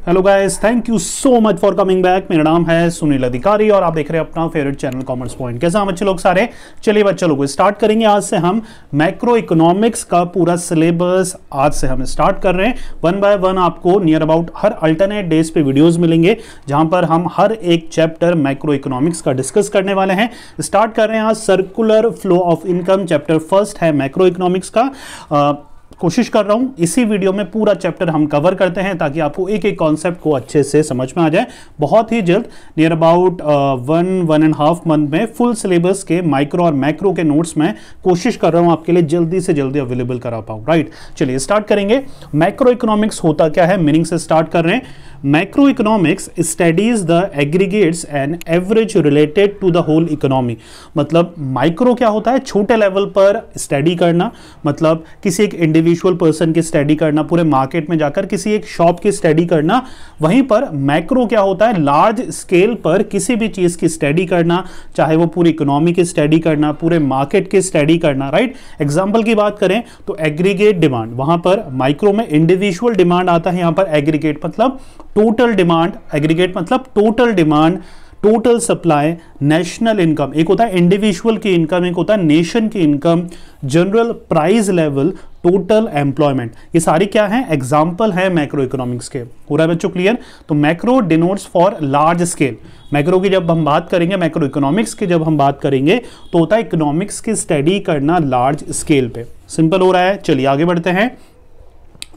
Hello guys, thank you so much for coming back. मेरा नाम है सुनील अधिकारी और आप देख रहे हैं अपना फेवरेट चैनल कॉमर्स पॉइंट। कैसे हैं बच्चे लोग सारे? चलिए बच्चे लोग स्टार्ट करेंगे। आज से हम मैक्रो इकोनॉमिक्स का पूरा सिलेबस आज से हम स्टार्ट कर रहे हैं। वन बाय वन आपको near about her alternate days पे वीडियोस मिलेंगे जहां पर हम हर एक चैप्टर मैक्रो इकोनॉमिक्स का डिस्कस करने वाले हैं। स्टार्ट कर रहे हैं आज circular flow of income, chapter first है मैक्रो इकोनॉमिक्स का। कोशिश कर रहा हूं इसी वीडियो में पूरा चैप्टर हम कवर करते हैं ताकि आपको एक एक कॉन्सेप्ट को अच्छे से समझ में आ जाए। बहुत ही जल्द नियर अबाउट 1.5 मंथ में फुल सिलेबस के माइक्रो और मैक्रो के नोट्स में कोशिश कर रहा हूं आपके लिए जल्दी से जल्दी अवेलेबल करा पाऊं। राइट, चलिए स्टार्ट करेंगे। मैक्रो इकोनॉमिक्स होता क्या है, मीनिंग से स्टार्ट कर रहे हैं। Macro economics studies the aggregates and average related to the whole economy. मतलब माइक्रो क्या होता है, छोटे लेवल पर स्टडी करना, मतलब किसी एक इंडिविजुअल पर्सन की स्टडी करना, पूरे मार्केट में जाकर किसी एक शॉप की स्टडी करना। वहीं पर मैक्रो क्या होता है, लार्ज स्केल पर किसी भी चीज की स्टडी करना, चाहे वो पूरी इकोनॉमी की स्टडी करना, पूरे मार्केट की स्टडी करना। राइट, एग्जाम्पल की बात करें तो एग्रीगेट डिमांड, वहां पर माइक्रो में इंडिविजुअल डिमांड आता है, यहां पर एग्रीगेट मतलब टोटल डिमांड, एग्रीगेट मतलब total demand, total supply, national income, एक होता है इंडिविजुअल की इनकम, एक होता है नेशन की income, general price level, total employment. ये सारी क्या है, एग्जाम्पल है मैक्रो इकोनॉमिक्स के। पूरा बच्चों क्लियर? तो macro denotes for large scale. Macro की जब हम बात करेंगे, मैक्रो इकोनॉमिक्स की जब हम बात करेंगे तो होता है इकोनॉमिक्स की स्टडी करना लार्ज स्केल पे। सिंपल हो रहा है। चलिए आगे बढ़ते हैं।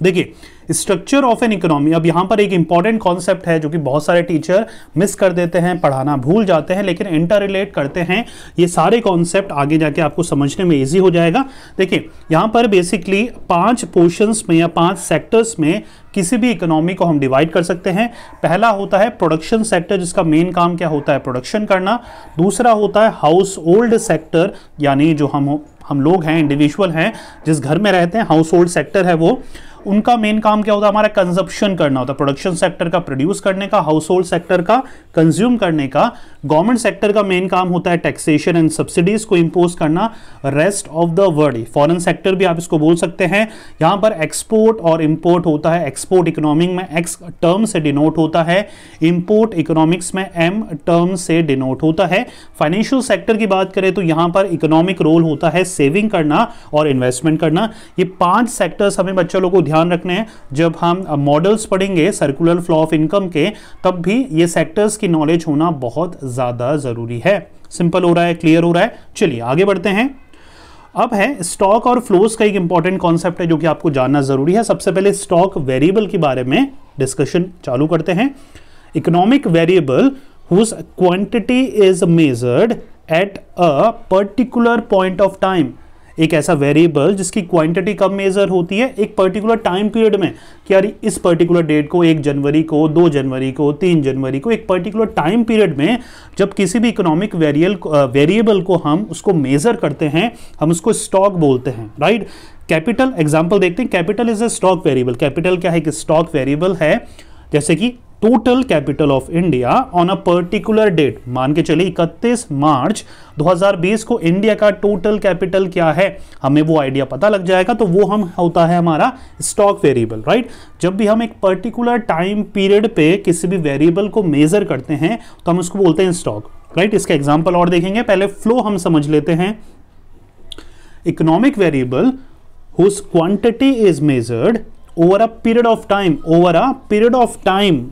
देखिए स्ट्रक्चर ऑफ एन इकोनॉमी, अब यहां पर एक इंपॉर्टेंट कॉन्सेप्ट है जो कि बहुत सारे टीचर मिस कर देते हैं, पढ़ाना भूल जाते हैं, लेकिन इंटर रिलेट करते हैं। ये सारे कॉन्सेप्ट आगे जाके आपको समझने में इजी हो जाएगा। देखिए यहां पर बेसिकली 5 पोर्शंस में या 5 सेक्टर्स में किसी भी इकोनॉमी को हम डिवाइड कर सकते हैं। पहला होता है प्रोडक्शन सेक्टर, जिसका मेन काम क्या होता है, प्रोडक्शन करना। दूसरा होता है हाउस होल्ड सेक्टर, यानी जो हम लोग हैं, इंडिविजुअल हैं, जिस घर में रहते हैं, हाउस होल्ड सेक्टर है वो, उनका मेन काम क्या होता है, हमारा कंजप्शन करना होता है। प्रोडक्शन सेक्टर का प्रोड्यूस करने का, हाउस होल्ड सेक्टर का कंज्यूम करने का। गवर्नमेंट सेक्टर का मेन काम होता है टैक्सेशन एंड सब्सिडीज को इंपोज करना। Rest of the world, foreign sector भी आप इसको बोल सकते हैं। यहां पर एक्सपोर्ट और इंपोर्ट होता है। एक्सपोर्ट इकोनॉमिक में एक्स टर्म से डिनोट होता है, इंपोर्ट इकोनॉमिक्स में एम टर्म से डिनोट होता है। फाइनेंशियल सेक्टर की बात करें तो यहां पर इकोनॉमिक रोल होता है सेविंग करना और इन्वेस्टमेंट करना। ये 5 सेक्टर्स हमें बच्चों लोगों को ध्यान रखने हैं। जब हम मॉडल्स पढ़ेंगे सर्कुलर फ्लो ऑफ इनकम के, तब भी ये सेक्टर्स की नॉलेज होना बहुत ज्यादा जरूरी है। सिंपल हो रहा है, क्लियर हो रहा है? चलिए आगे बढ़ते हैं। अब है स्टॉक और फ्लोज का एक इंपॉर्टेंट कॉन्सेप्ट है जो कि आपको जानना जरूरी है। सबसे पहले स्टॉक वेरिएबल के बारे में डिस्कशन चालू करते हैं। Economic variable whose quantity is measured at a particular point of time. एक ऐसा वेरिएबल जिसकी क्वांटिटी कब मेजर होती है, एक पर्टिकुलर टाइम पीरियड में, कि यार इस पर्टिकुलर डेट को 1 जनवरी को, 2 जनवरी को, 3 जनवरी को, एक पर्टिकुलर टाइम पीरियड में जब किसी भी इकोनॉमिक वेरिएबल को हम उसको मेजर करते हैं, हम उसको स्टॉक बोलते हैं। राइट, कैपिटल एग्जांपल देखते हैं। Capital is a stock variable. Capital क्या है, कि स्टॉक वेरिएबल है। जैसे कि total capital of India on a particular date, मान के चलिए 31 मार्च 2020 को इंडिया का टोटल कैपिटल क्या है, हमें वो आइडिया पता लग जाएगा, तो वो हम होता है हमारा स्टॉक वेरिएबल। राइट, जब भी हम एक पर्टिकुलर टाइम पीरियड पे किसी भी वेरिएबल को मेजर करते हैं तो हम उसको बोलते हैं स्टॉक। राइट, इसका एग्जांपल और देखेंगे। पहले फ्लो हम समझ लेते हैं। Economic variable whose quantity is measured over a period of time, over a period of time,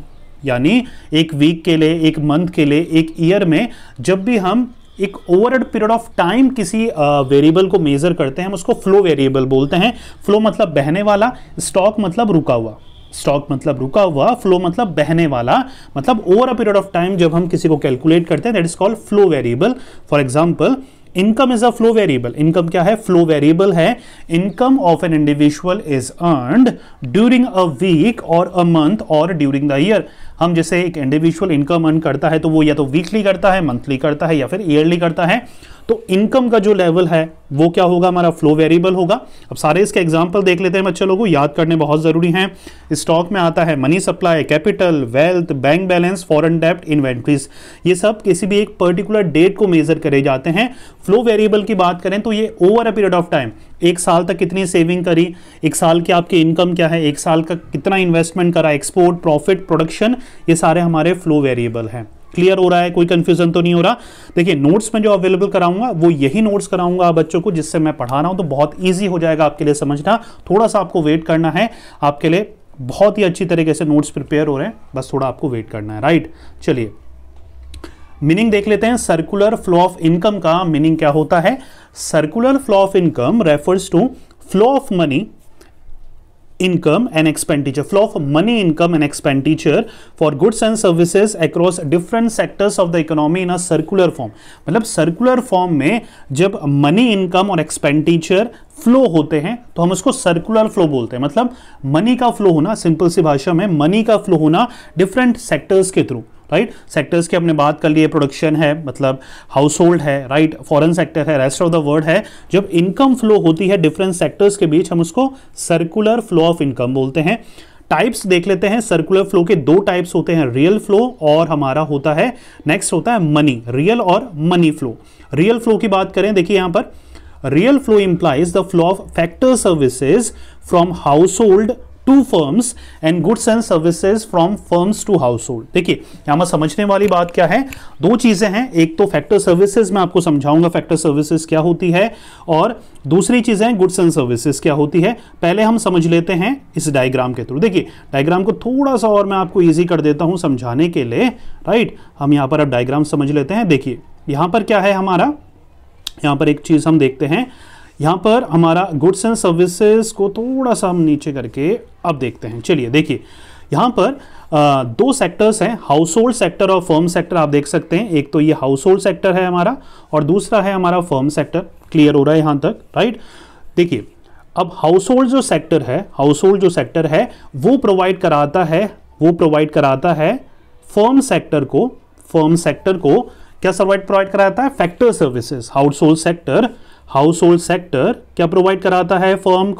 यानी एक वीक के लिए, एक मंथ के लिए, एक ईयर में जब भी हम एक ओवर पीरियड ऑफ टाइम किसी वेरिएबल को मेजर करते हैं, हम उसको फ्लो वेरिएबल बोलते हैं। फ्लो मतलब बहने वाला, स्टॉक मतलब रुका हुआ। स्टॉक मतलब रुका हुआ, फ्लो मतलब बहने वाला, मतलब over a period of time जब हम किसी को कैलकुलेट करते हैं, that is called flow variable. For example, income is a flow variable. Income क्या है, फ्लो वेरिएबल है। Income of an individual is earned during a week और अ मंथ और ड्यूरिंग द ईयर। हम जैसे एक इंडिविजुअल इनकम अर्न करता है तो वो या तो वीकली करता है, मंथली करता है, या फिर ईयरली करता है। तो इनकम का जो लेवल है वो क्या होगा, हमारा फ्लो वेरिएबल होगा। अब सारे इसके एग्जांपल देख लेते हैं बच्चों लोगों, याद करने बहुत जरूरी हैं। स्टॉक में आता है money supply, capital, wealth, bank balance, foreign डेब्ट, इन्वेंट्रीज। ये सब किसी भी एक पर्टिकुलर डेट को मेजर करे जाते हैं। फ्लो वेरिएबल की बात करें तो ये over a period of time, एक साल तक कितनी सेविंग करी, एक साल की आपकी इनकम क्या है, एक साल का कितना इन्वेस्टमेंट करा, एक्सपोर्ट, प्रॉफिट, प्रोडक्शन, ये सारे हमारे फ्लो वेरिएबल हैं। क्लियर हो रहा है, कोई कंफ्यूजन तो नहीं हो रहा। देखिए नोट्स में जो अवेलेबल कराऊंगा वो यही नोट्स कराऊंगा आप बच्चों को जिससे मैं पढ़ा रहा हूं, तो बहुत ईजी हो जाएगा आपके लिए समझना। थोड़ा सा आपको वेट करना है, आपके लिए बहुत ही अच्छी तरीके से नोट्स प्रिपेयर हो रहे हैं, बस थोड़ा आपको वेट करना है, राइट। चलिए मीनिंग देख लेते हैं। सर्कुलर फ्लो ऑफ इनकम का मीनिंग क्या होता है? Circular flow of income refers to flow of money, income and expenditure, flow of money, income and expenditure for goods and services across different sectors of the economy in a circular form। मतलब circular form में जब money, income और expenditure flow होते हैं तो हम उसको circular flow बोलते हैं। मतलब मनी का फ्लो होना, सिंपल सी भाषा में मनी का फ्लो होना डिफरेंट सेक्टर्स के थ्रू, राइट। सेक्टर्स की हमने बात कर ली है, प्रोडक्शन है, मतलब हाउस होल्ड है, राइट, फॉरेन सेक्टर है, रेस्ट ऑफ द वर्ल्ड है। जब इनकम फ्लो होती है डिफरेंट सेक्टर्स के बीच हम उसको सर्कुलर फ्लो ऑफ इनकम बोलते हैं। टाइप्स देख लेते हैं। सर्कुलर फ्लो के दो टाइप्स होते हैं, रियल फ्लो और हमारा होता है नेक्स्ट होता है मनी, रियल और मनी फ्लो। रियल फ्लो की बात करें, देखिए यहां पर real flow implies the flow of factor services from household to firms and goods and services from firms to household. देखिए यहां पर समझने वाली बात क्या है, दो चीजें हैं। एक तो फैक्टर सर्विसेज मैं आपको समझाऊंगा फैक्टर सर्विसेज क्या होती है, और दूसरी चीजें गुड्स एंड सर्विसेज क्या होती है। पहले हम समझ लेते हैं इस डायग्राम के थ्रू। देखिए डायग्राम को थोड़ा सा और मैं आपको ईजी कर देता हूं समझाने के लिए, राइट। हम यहां पर अब डायग्राम समझ लेते हैं। देखिए यहां पर क्या है हमारा, यहां पर एक चीज हम देखते हैं, यहां पर हमारा गुड्स एंड सर्विसेज को थोड़ा सा हम नीचे करके अब देखते हैं। चलिए देखिए यहां पर दो सेक्टर्स हैं, हाउस होल्ड सेक्टर और फर्म सेक्टर। आप देख सकते हैं एक तो ये हाउस होल्ड सेक्टर है हमारा और दूसरा है हमारा फर्म सेक्टर। क्लियर हो रहा है यहां तक, राइट। देखिए अब हाउस होल्ड जो सेक्टर है, हाउस होल्ड जो सेक्टर है वो प्रोवाइड कराता है फर्म सेक्टर को, फर्म सेक्टर को क्या प्रोवाइड कराता है, factor services. House hold sector क्या प्रोवाइड कराता है फर्म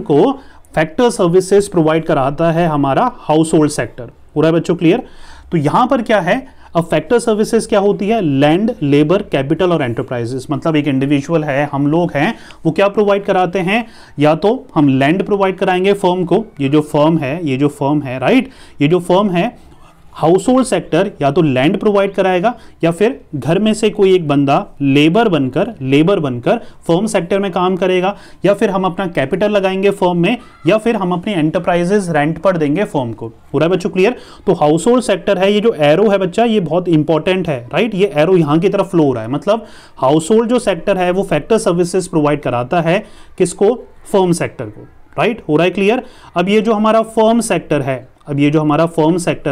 को फैक्टर सर्विसेज प्रोवाइड कराता है हमारा हाउस होल्ड सेक्टर। पूरा बच्चों क्लियर। तो यहां पर क्या है, अब फैक्टर सर्विसेज क्या होती है, लैंड, लेबर, कैपिटल और एंटरप्राइजेस। मतलब एक इंडिविजुअल है, हम लोग हैं, वो क्या प्रोवाइड कराते हैं, या तो हम लैंड प्रोवाइड कराएंगे फर्म को, ये जो फर्म है, राइट, ये जो फर्म है हाउस होल्ड सेक्टर या तो लैंड प्रोवाइड कराएगा या फिर घर में से कोई एक बंदा लेबर बनकर फर्म सेक्टर में काम करेगा, या फिर हम अपना कैपिटल लगाएंगे फर्म में, या फिर हम अपनी एंटरप्राइजेस रेंट पर देंगे फर्म को। पूरा बच्चों क्लियर। तो हाउस होल्ड सेक्टर है, ये जो एरो है बच्चा ये बहुत इंपॉर्टेंट है, राइट। ये एरो यहां की तरफ फ्लो हो रहा है, मतलब हाउस होल्ड जो सेक्टर है वो फैक्टर सर्विसेज प्रोवाइड कराता है किसको, फर्म सेक्टर को, राइट। हो रहा है क्लियर। अब ये जो हमारा फर्म सेक्टर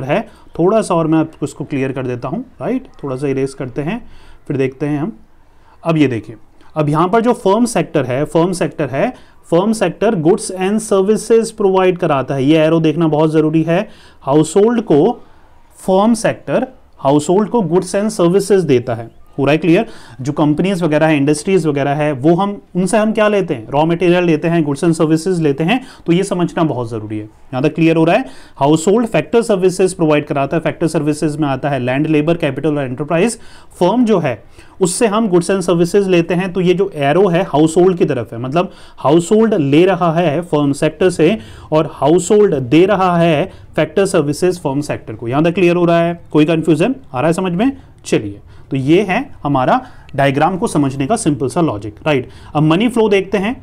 है, थोड़ा सा और मैं आपको इसको क्लियर कर देता हूं, राइट। थोड़ा सा इरेज करते हैं फिर देखते हैं हम। अब ये देखिए, अब यहां पर जो firm sector goods and services provide कराता है। ये एरो देखना बहुत जरूरी है। हाउस होल्ड को गुड्स एंड सर्विसेज देता है। पूरा है क्लियर। जो कंपनीज वगैरह है, इंडस्ट्रीज वगैरह है, वो उनसे हम क्या लेते हैं, रॉ मटेरियल लेते हैं, गुड्स एंड सर्विसेज लेते हैं। तो ये समझना बहुत जरूरी है। यहां तक क्लियर हो रहा है। House hold factor services provide कराता है। फैक्टर सर्विसेज में आता है लैंड, लेबर, कैपिटल और एंटरप्राइज। फर्म जो है उससे हम गुड्स एंड सर्विसेज लेते हैं। तो ये जो एरो है हाउस होल्ड की तरफ है, मतलब हाउस होल्ड ले रहा है फर्म सेक्टर से और हाउस होल्ड दे रहा है फैक्टर सर्विसेज फर्म सेक्टर को। यहां तक क्लियर हो रहा है, कोई कंफ्यूजन आ रहा है समझ में? चलिए तो ये है हमारा डायग्राम को समझने का सिंपल सा लॉजिक, राइट। अब मनी फ्लो देखते हैं।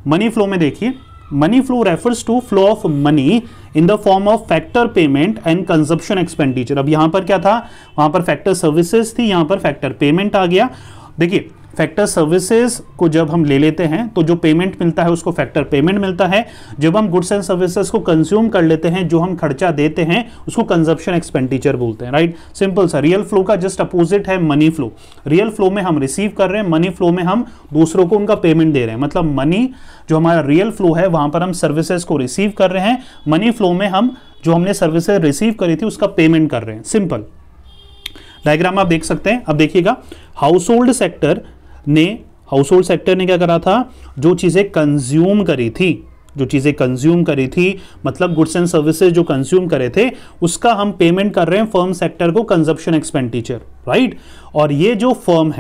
मनी फ्लो में देखिए, money flow refers to flow of money in the form of factor payment and consumption expenditure. अब यहां पर क्या था, वहां पर फैक्टर सर्विसेज थी, यहां पर फैक्टर पेमेंट आ गया। देखिए फैक्टर सर्विसेज को जब हम ले लेते हैं तो जो पेमेंट मिलता है उसको फैक्टर पेमेंट मिलता है। जब हम गुड्स एंड सर्विसेज को कंज्यूम कर लेते हैं, जो हम खर्चा देते हैं उसको कंजप्शन एक्सपेंडिचर बोलते हैं, राइट। सिंपल सा। रियल फ्लो का जस्ट अपोजिट है मनी फ्लो। रियल फ्लो में हम रिसीव कर रहे हैं, मनी फ्लो में हम दूसरों को उनका पेमेंट दे रहे हैं। मतलब मनी जो हमारा रियल फ्लो है वहां पर हम सर्विसेज को रिसीव कर रहे हैं, मनी फ्लो में हम जो हमने सर्विसेज रिसीव करी थी उसका पेमेंट कर रहे हैं। सिंपल डायग्राम आप देख सकते हैं। अब देखिएगा, हाउस होल्ड सेक्टर ने क्या करा था, जो चीजें कंज्यूम करी थी, मतलब गुड्स एंड सर्विसेज जो कंज्यूम करे थे उसका हम पेमेंट कर रहे हैं फर्म सेक्टर को, कंजप्शन एक्सपेंडिचर, राइट। और ये जो फर्म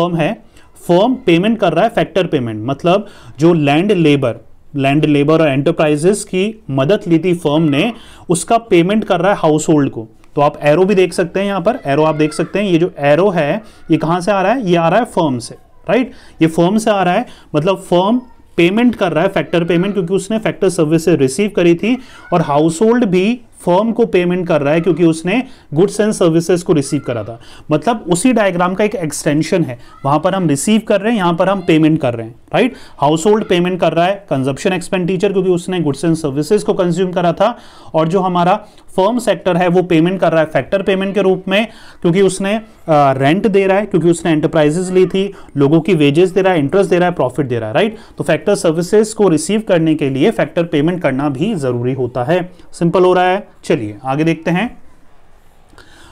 है फर्म पेमेंट कर रहा है फैक्टर पेमेंट, मतलब जो लैंड लेबर और एंटरप्राइजेस की मदद ली थी फर्म ने, उसका पेमेंट कर रहा है हाउस होल्ड को। तो आप एरो भी देख सकते हैं, यहां पर एरो आप देख सकते हैं, ये जो एरो है ये कहां से आ रहा है, ये आ रहा है फर्म से, राइट, ये फर्म से आ रहा है, मतलब फर्म पेमेंट कर रहा है फैक्टर पेमेंट क्योंकि उसने फैक्टर सर्विसेज रिसीव करी थी, और हाउस होल्ड भी फर्म को पेमेंट कर रहा है क्योंकि उसने गुड्स एंड सर्विसेज को रिसीव करा था। मतलब उसी डायग्राम का एक एक्सटेंशन है, वहां पर हम रिसीव कर रहे हैं, यहां पर हम पेमेंट कर रहे हैं, राइट। हाउस होल्ड पेमेंट कर रहा है कंजप्शन एक्सपेंडिचर क्योंकि उसने गुड्स एंड सर्विसेज को कंज्यूम करा था, और जो हमारा फर्म सेक्टर है वो पेमेंट कर रहा है फैक्टर पेमेंट के रूप में क्योंकि उसने रेंट दे रहा है, क्योंकि उसने एंटरप्राइजेस ली थी, लोगों की वेजेस दे रहा है, इंटरेस्ट दे रहा है, प्रॉफिट दे रहा है, राइट। तो फैक्टर सर्विसेज को रिसीव करने के लिए फैक्टर पेमेंट करना भी जरूरी होता है। सिंपल हो रहा है। चलिए आगे देखते हैं।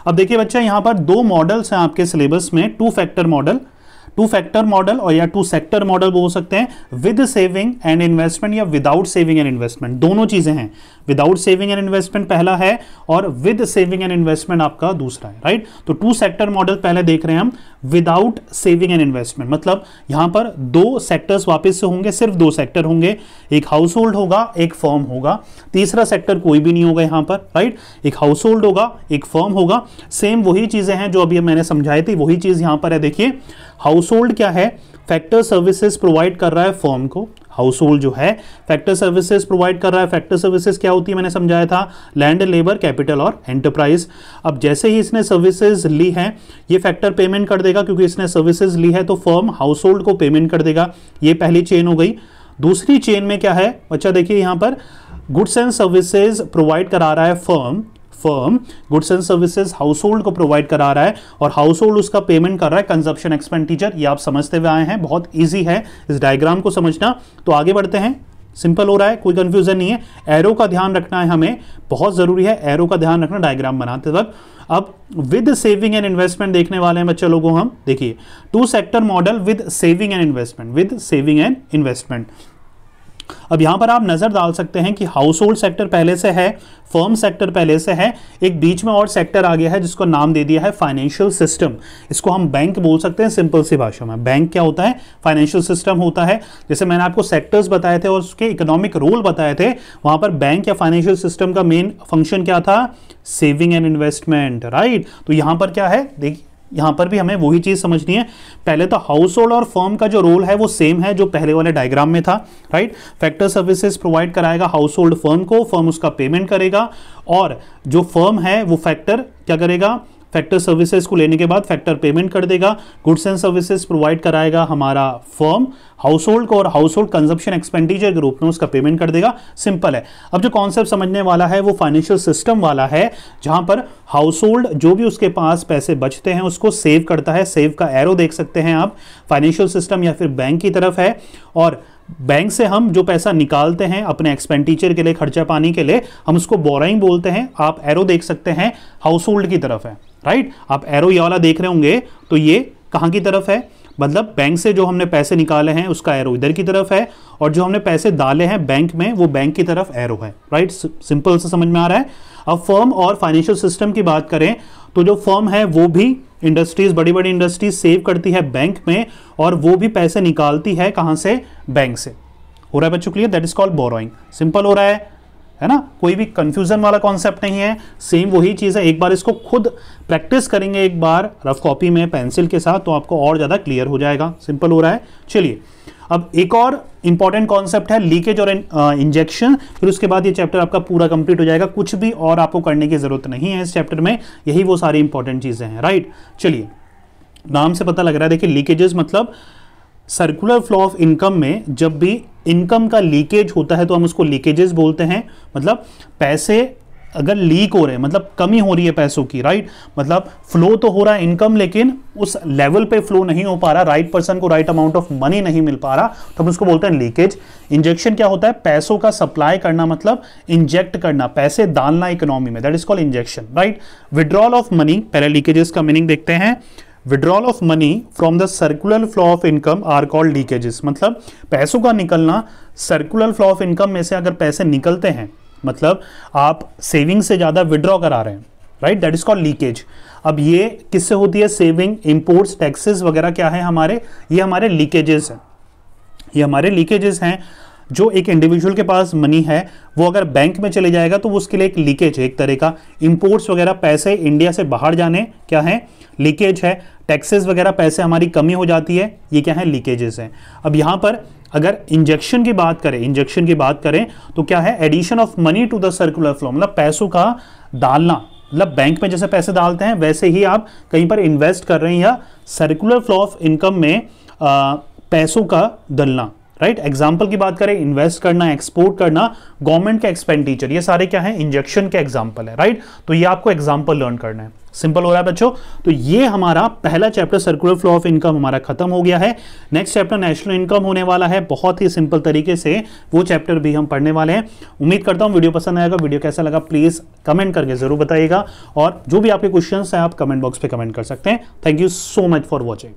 अब देखिए बच्चा, यहां पर दो मॉडल्स हैं आपके सिलेबस में, टू फैक्टर मॉडल और या टू सेक्टर मॉडल बोल सकते हैं, विद सेविंग एंड इन्वेस्टमेंट या विदाउट सेविंग एंड इन्वेस्टमेंट, दोनों चीजें हैं। विदाउट सेविंग एंड इन्वेस्टमेंट पहला है और विद सेविंग एंड इन्वेस्टमेंट आपका दूसरा है, राइट। तो टू सेक्टर मॉडल पहले देख रहे हैं हम, विदाउट सेविंग एंड इन्वेस्टमेंट, मतलब यहां पर दो सेक्टर्स वापस से होंगे, सिर्फ दो सेक्टर होंगे, एक हाउस होल्ड होगा, एक फर्म होगा, तीसरा सेक्टर कोई भी नहीं होगा यहां पर, राइट। एक हाउस होल्ड होगा, एक फर्म होगा, सेम वही चीजें हैं जो अभी मैंने समझाई थी, वही चीज यहां पर है। देखिए हाउस होल्ड क्या है, फैक्टर सर्विसेज प्रोवाइड कर रहा है फर्म को, हाउस होल्ड जो है फैक्टर सर्विसेज प्रोवाइड कर रहा है। फैक्टर सर्विसेज क्या होती है, मैंने समझाया था, लैंड, लेबर, कैपिटल और एंटरप्राइज। अब जैसे ही इसने सर्विसेज ली है, ये फैक्टर पेमेंट कर देगा क्योंकि इसने सर्विसेज ली है, तो फर्म हाउस होल्ड को पेमेंट कर देगा। ये पहली चेन हो गई। दूसरी चेन में क्या है बच्चा, देखिए यहां पर गुड्स एंड सर्विसेज प्रोवाइड करा रहा है firm goods and services house hold को प्रोवाइड करा रहा है, और हाउस होल्ड उसका पेमेंट कर रहा है कंजप्शन एक्सपेंडिचर। ये आप समझते हुए आए हैं, बहुत इजी है इस डायग्राम को समझना। तो आगे बढ़ते हैं, सिंपल हो रहा है, कोई कंफ्यूजन नहीं है। एरो का ध्यान रखना है हमें, बहुत जरूरी है एरो का ध्यान रखना डायग्राम बनाते वक्त। अब विद सेविंग एंड इन्वेस्टमेंट देखने वाले हैं बच्चे लोगों हम। देखिए two sector model with saving and investment. अब यहां पर आप नजर डाल सकते हैं कि हाउस होल्ड सेक्टर पहले से है, फर्म सेक्टर पहले से है, एक बीच में और सेक्टर आ गया है जिसको नाम दे दिया है फाइनेंशियल सिस्टम। इसको हम बैंक बोल सकते हैं सिंपल सी भाषा में। बैंक क्या होता है, फाइनेंशियल सिस्टम होता है। जैसे मैंने आपको सेक्टर्स बताए थे और उसके इकोनॉमिक रोल बताए थे, वहां पर बैंक या फाइनेंशियल सिस्टम का मेन फंक्शन क्या था, सेविंग एंड इन्वेस्टमेंट, राइट। तो यहां पर क्या है, देखिए यहां पर भी हमें वही चीज समझनी है। पहले तो हाउस होल्ड और फर्म का जो रोल है वो सेम है जो पहले वाले डायग्राम में था, राइट। फैक्टर सर्विसेज प्रोवाइड कराएगा हाउस होल्ड फर्म को, फर्म उसका पेमेंट करेगा, और जो फर्म है वो फैक्टर क्या करेगा, फैक्टर सर्विसेज को लेने के बाद फैक्टर पेमेंट कर देगा। गुड्स एंड सर्विसेज प्रोवाइड कराएगा हमारा फर्म हाउस होल्ड को, और हाउस होल्ड कंजप्शन एक्सपेंडिचर के रूप में उसका पेमेंट कर देगा। सिंपल है। अब जो कॉन्सेप्ट समझने वाला है वो फाइनेंशियल सिस्टम वाला है, जहां पर हाउस होल्ड जो भी उसके पास पैसे बचते हैं उसको सेव करता है। सेव का एरो देख सकते हैं आप, फाइनेंशियल सिस्टम या फिर बैंक की तरफ है, और बैंक से हम जो पैसा निकालते हैं अपने एक्सपेंडिचर के लिए, खर्चा पानी के लिए, हम उसको बोराइंग बोलते हैं। आप एरो देख सकते हैं हाउस होल्ड की तरफ है, राइट। आप एरो ये वाला देख रहे होंगे, तो ये कहां की तरफ है, मतलब बैंक से जो हमने पैसे निकाले हैं उसका एरो इधर की तरफ है, और जो हमने पैसे डाले हैं बैंक में वो बैंक की तरफ एरो है, राइट। सिंपल से समझ में आ रहा है। अब फर्म और फाइनेंशियल सिस्टम की बात करें तो जो फर्म है वो भी इंडस्ट्रीज, बड़ी बड़ी इंडस्ट्रीज सेव करती है बैंक में, और वो भी पैसे निकालती है कहां से, बैंक से। हो रहा है बच्चों clear, that is called borrowing. Simple हो रहा है ना, कोई भी कंफ्यूजन वाला कॉन्सेप्ट नहीं है, सेम वही चीज है। एक बार इसको खुद प्रैक्टिस करेंगे एक बार रफ कॉपी में पेंसिल के साथ, तो आपको और ज्यादा क्लियर हो जाएगा। सिंपल हो रहा है। चलिए अब एक और इंपॉर्टेंट कॉन्सेप्ट है लीकेज और इंजेक्शन, फिर उसके बाद ये चैप्टर आपका पूरा कंप्लीट हो जाएगा। कुछ भी और आपको करने की जरूरत नहीं है इस चैप्टर में, यही वो सारी इंपॉर्टेंट चीजें हैं, राइट। चलिए नाम से पता लग रहा है, देखिए लीकेजेस मतलब सर्कुलर फ्लो ऑफ इनकम में जब भी इनकम का लीकेज होता है तो हम उसको लीकेजेस बोलते हैं। मतलब पैसे अगर लीक हो रहे हैं, मतलब कमी हो रही है पैसों की, राइट। मतलब फ्लो तो हो रहा है इनकम, लेकिन उस लेवल पे फ्लो नहीं हो पा रहा, राइट पर्सन को राइट अमाउंट ऑफ मनी नहीं मिल पा रहा, तो हम उसको बोलते हैं लीकेज। इंजेक्शन क्या होता है, पैसों का सप्लाई करना, मतलब इंजेक्ट करना, पैसे डालना इकोनॉमी में, that is called injection, right. Withdrawal of money, पहले लीकेजेस का मीनिंग देखते हैं। Withdrawal of money from the circular flow of income are called leakages. मतलब पैसों का निकलना, सर्कुलर फ्लो ऑफ इनकम में से अगर पैसे निकलते हैं, मतलब आप सेविंग से ज्यादा विड्रॉ करा रहे हैं, right, that is called leakage. अब ये किससे होती है? सेविंग, इंपोर्ट्स, टैक्सेस वगैरह क्या है हमारे, ये हमारे लीकेजेस हैं, ये हमारे लीकेजेस हैं। जो एक इंडिविजुअल के पास मनी है वो अगर बैंक में चले जाएगा तो वो उसके लिए एक लीकेज है, एक तरह का। इंपोर्ट्स वगैरह पैसे इंडिया से बाहर जाने क्या है? लीकेज है। टैक्सेस वगैरह पैसे हमारी कमी हो जाती है, ये क्या है? लीकेजेस हैं। अब यहां पर अगर इंजेक्शन की बात करें, इंजेक्शन की बात करें तो क्या है? Addition of money to the circular flow, मतलब पैसों का डालना, मतलब बैंक में जैसे पैसे डालते हैं वैसे ही आप कहीं पर इन्वेस्ट कर रहे हैं, या सर्कुलर फ्लो ऑफ इनकम में पैसों का डलना, राइट। एग्जाम्पल की बात करें, इन्वेस्ट करना, एक्सपोर्ट करना, गवर्नमेंट के एक्सपेंडिचर, ये सारे क्या है? इंजेक्शन के एग्जाम्पल है, राइट। तो ये आपको एग्जाम्पल लर्न करना है। सिंपल हो रहा है बच्चों। तो ये हमारा पहला chapter circular flow of income हमारा खत्म हो गया है। नेक्स्ट चैप्टर नेशनल इनकम होने वाला है, बहुत ही सिंपल तरीके से वो चैप्टर भी हम पढ़ने वाले हैं। उम्मीद करता हूं वीडियो पसंद आएगा। वीडियो कैसा लगा प्लीज कमेंट करके जरूर बताइएगा, और जो भी आपके क्वेश्चंस हैं आप कमेंट बॉक्स पे कमेंट कर सकते हैं। Thank you so much for watching.